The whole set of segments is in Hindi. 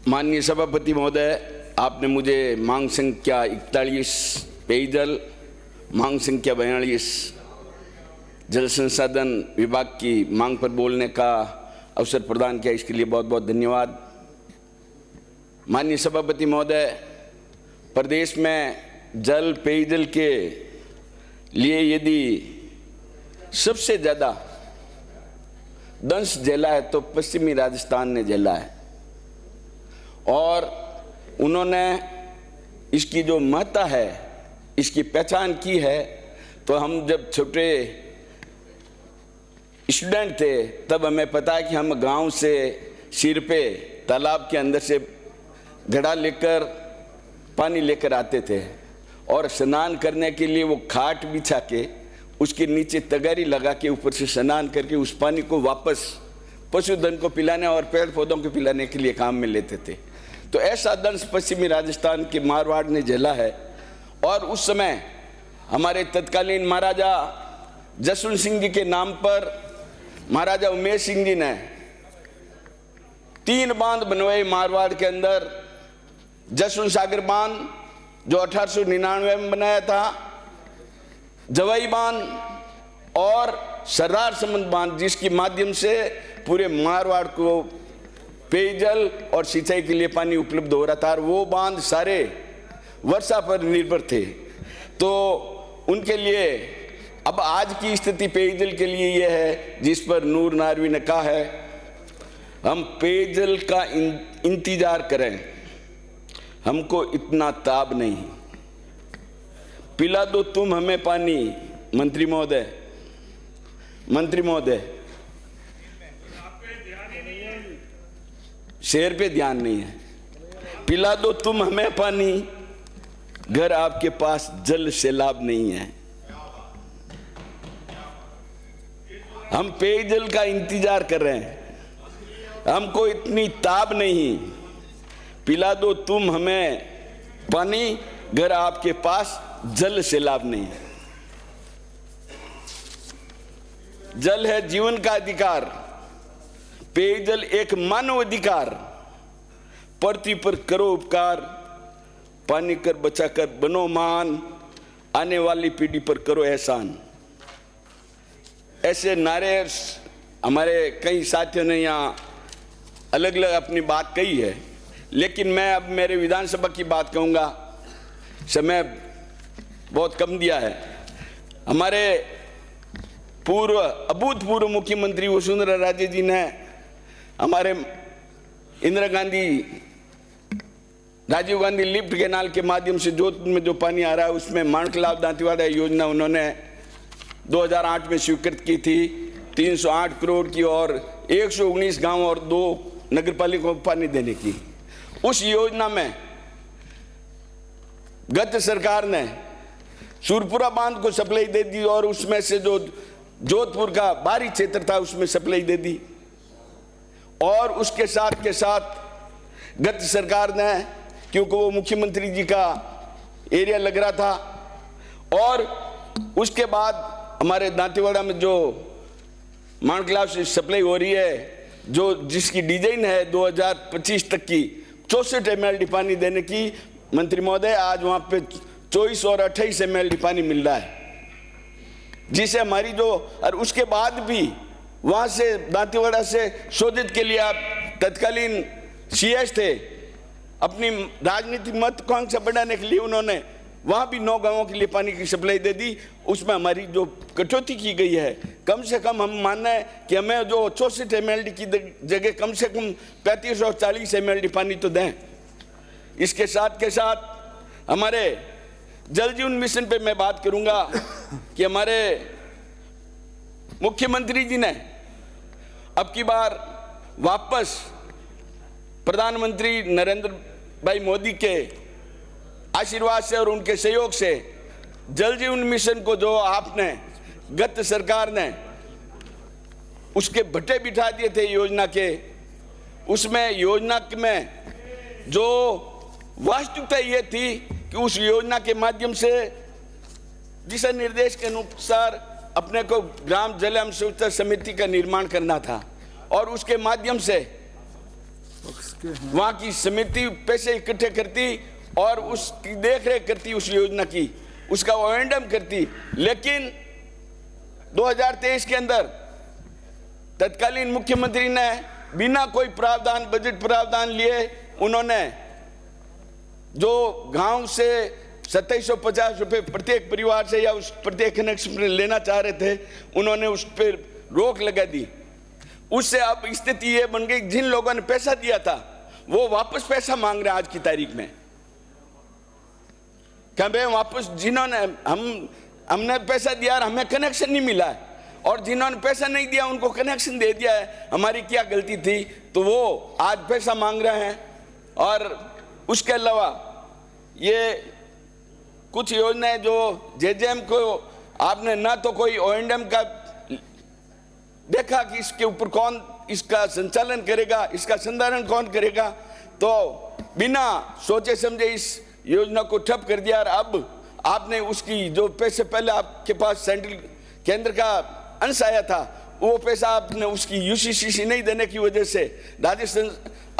माननीय सभापति महोदय, आपने मुझे मांग संख्या 41 पेयजल, मांग संख्या 42 जल संसाधन विभाग की मांग पर बोलने का अवसर प्रदान किया, इसके लिए बहुत बहुत धन्यवाद। माननीय सभापति महोदय, प्रदेश में जल पेयजल के लिए यदि सबसे ज़्यादा दंश झेला है तो पश्चिमी राजस्थान ने झेला है, और उन्होंने इसकी जो महत्ता है, इसकी पहचान की है। तो हम जब छोटे स्टूडेंट थे तब हमें पता है कि हम गांव से सिर पे तालाब के अंदर से घड़ा लेकर पानी लेकर आते थे, और स्नान करने के लिए वो खाट बिछा के उसके नीचे तगारी लगा के ऊपर से स्नान करके उस पानी को वापस पशुधन को पिलाने और पेड़ पौधों को पिलाने के लिए काम में लेते थे। तो ऐसा दंश पश्चिमी राजस्थान के मारवाड़ ने झेला है। और उस समय हमारे तत्कालीन महाराजा जसवंत सिंह जी के नाम पर महाराजा उमेश सिंह जी ने 3 बांध बनवाए मारवाड़ के अंदर। जसवंत सागर बांध जो 1899 में बनाया था, जवाई बांध और सर्रार समंद बांध, जिसके माध्यम से पूरे मारवाड़ को पेयजल और सिंचाई के लिए पानी उपलब्ध हो रहा था। और वो बांध सारे वर्षा पर निर्भर थे। तो उनके लिए अब आज की स्थिति पेयजल के लिए ये है, जिस पर नूर नारवी ने कहा है, हम पेयजल का इंतजार करें, हमको इतना ताब नहीं, पिला दो तुम हमें पानी। मंत्री महोदय, शेर पे ध्यान नहीं है। पिला दो तुम हमें पानी, घर आपके पास जल सैलाब नहीं है। हम पेयजल का इंतजार कर रहे हैं, हमको इतनी ताब नहीं, पिला दो तुम हमें पानी, घर आपके पास जल सैलाब नहीं है। जल है जीवन का अधिकार, पेयजल एक मानव अधिकार। पृथ्वी पर करो उपकार, पानी कर बचाकर बनो महान, आने वाली पीढ़ी पर करो एहसान। ऐसे नारे हमारे कई साथियों ने यहाँ अलग अलग अपनी बात कही है, लेकिन मैं अब मेरे विधानसभा की बात कहूँगा, समय बहुत कम दिया है। हमारे अभूतपूर्व मुख्यमंत्री वसुंधरा राजे जी ने हमारे इंदिरा गांधी राजीव गांधी लिफ्ट कैनाल के माध्यम से जोधपुर में जो पानी आ रहा है, उसमें माणकलाव दांतीवाड़ा योजना उन्होंने 2008 में स्वीकृत की थी, 308 करोड़ की, और 119 गांव और 2 नगर पालिकाओं को पानी देने की। उस योजना में गत सरकार ने सूरपुरा बांध को सप्लाई दे दी, और उसमें से जो जोधपुर का बाहरी क्षेत्र था उसमें सप्लाई दे दी। और उसके साथ के साथ गत सरकार ने, क्योंकि वो मुख्यमंत्री जी का एरिया लग रहा था, और उसके बाद हमारे दांतीवाड़ा में जो माणकलाव से सप्लाई हो रही है, जो जिसकी डिजाइन है 2025 तक की 64 MLD पानी देने की, मंत्री महोदय आज वहाँ पे 24 और 28 MLD पानी मिल रहा है, जिसे हमारी जो, और उसके बाद भी वहाँ से दांतीवाड़ा से शोधित के लिए आप तत्कालीन CS थे, अपनी राजनीतिक महत्वाकांक्षा बढ़ाने के लिए उन्होंने वहाँ भी 9 गांवों के लिए पानी की सप्लाई दे दी। उसमें हमारी जो कटौती की गई है, कम से कम हम मानना है कि हमें जो 64 MLD की जगह कम से कम 35 और 40 MLD पानी तो दें। इसके साथ के साथ हमारे जल जीवन मिशन पे मैं बात करूंगा कि हमारे मुख्यमंत्री जी ने अब की बार वापस प्रधानमंत्री नरेंद्र भाई मोदी के आशीर्वाद से और उनके सहयोग से जल जीवन मिशन को, जो आपने गत सरकार ने उसके भट्टे बिठा दिए थे योजना के, उसमें योजना में जो वास्तविकता ये थी कि उस योजना के माध्यम से दिशा निर्देश के अनुसार अपने को ग्राम जल एवं स्वच्छता समिति का निर्माण करना था, और उसके माध्यम से वहां की समिति पैसे इकट्ठे करती और उसकी देखरेख करती, उस योजना की, उसका ओएंडम करती। लेकिन 2023 के अंदर तत्कालीन मुख्यमंत्री ने बिना कोई प्रावधान, बजट प्रावधान लिए, उन्होंने जो गांव से 2750 रुपये प्रत्येक परिवार से या उस प्रत्येक कनेक्शन में लेना चाह रहे थे, उन्होंने उस पर रोक लगा दी। उससे अब स्थिति ये बन गई, जिन लोगों ने पैसा दिया था वो वापस पैसा मांग रहे हैं आज की तारीख में। क्या भाई वापस, जिन्होंने हमने पैसा दिया और हमें कनेक्शन नहीं मिला है, और जिन्होंने पैसा नहीं दिया उनको कनेक्शन दे दिया है, हमारी क्या गलती थी? तो वो आज पैसा मांग रहे हैं। और उसके अलावा ये कुछ योजनाएं जो जेजेएम को आपने ना तो कोई ओएंडम का देखा कि इसके ऊपर कौन इसका संचालन करेगा, इसका संधारण कौन करेगा, तो बिना सोचे समझे इस योजना को ठप कर दिया। और अब आपने उसकी जो पैसे पहले आपके पास सेंट्रल केंद्र का अंश आया था, वो पैसा आपने उसकी यूसीसी नहीं देने की वजह से राजस्थान,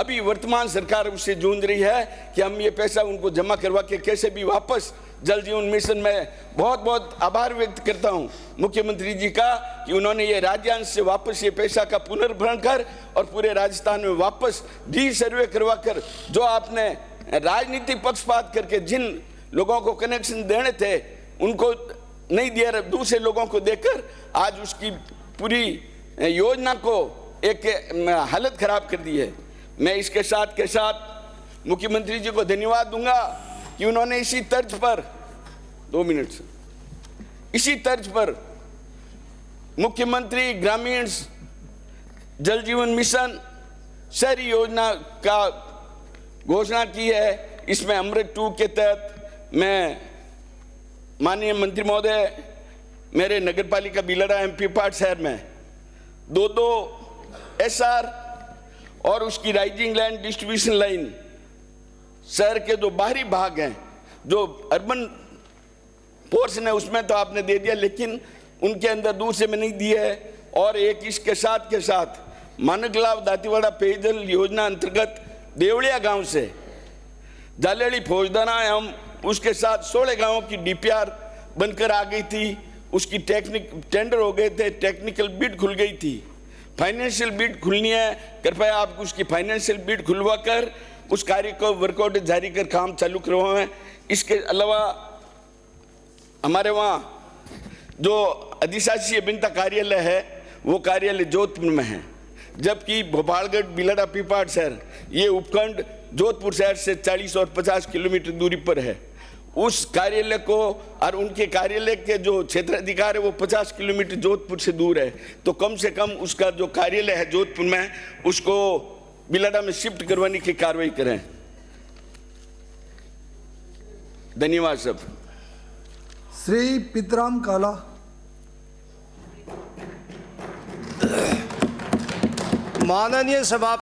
अभी वर्तमान सरकार उससे जूझ रही है कि हम ये पैसा उनको जमा करवा के कैसे भी वापस जल जीवन मिशन में बहुत बहुत आभार व्यक्त करता हूं मुख्यमंत्री जी का कि उन्होंने ये राज्यांश से वापस ये पैसा का पुनर्भरण कर और पूरे राजस्थान में वापस री सर्वे करवा कर, जो आपने राजनीतिक पक्षपात करके जिन लोगों को कनेक्शन देने थे उनको नहीं दिया, दूसरे लोगों को देकर आज उसकी पूरी योजना को एक हालत खराब कर दी है। मैं इसके साथ के साथ मुख्यमंत्री जी को धन्यवाद दूंगा कि उन्होंने इसी तर्ज पर 2 मिनट से इसी तर्ज पर मुख्यमंत्री ग्रामीण जल जीवन मिशन शहरी योजना का घोषणा की है। इसमें अमृत 2 के तहत मैं माननीय मंत्री महोदय मेरे नगरपालिका बिलड़ा एमपी पार्ट शहर में 2 एसआर और उसकी राइजिंग लैंड डिस्ट्रीब्यूशन लाइन शहर के जो बाहरी भाग हैं, जो अर्बन पोर्शन है उसमें तो आपने दे दिया, लेकिन उनके अंदर दूसरे में नहीं दिए है। और एक इसके साथ के साथ मानकलाव दातीवाड़ा पेयजल योजना अंतर्गत देवड़िया गांव से जालेड़ी फौजदाना एवं उसके साथ 16 गांवों की डीपीआर बनकर आ गई थी। उसकी टेंडर हो गए थे, टेक्निकल बिड खुल गई थी, फाइनेंशियल बिड खुलनी है। कृपया आप उसकी फाइनेंशियल बिड खुलवा कर उस कार्य को वर्कआउट जारी कर काम चालू करवाएं। इसके अलावा हमारे वहाँ जो अधिशासी अभियंता कार्यालय है वो कार्यालय जोधपुर में है, जबकि भोपालगढ़ बिलड़ा पीपाड़ शहर ये उपखंड जोधपुर शहर से 40 और 50 किलोमीटर दूरी पर है। उस कार्यालय को और उनके कार्यालय के जो क्षेत्राधिकार है वो 50 किलोमीटर जोधपुर से दूर है, तो कम से कम उसका जो कार्यालय है जोधपुर में उसको बिलड़ा में शिफ्ट करवाने की कार्रवाई करें। धन्यवाद सब। श्री पितराम काला। माननीय सभा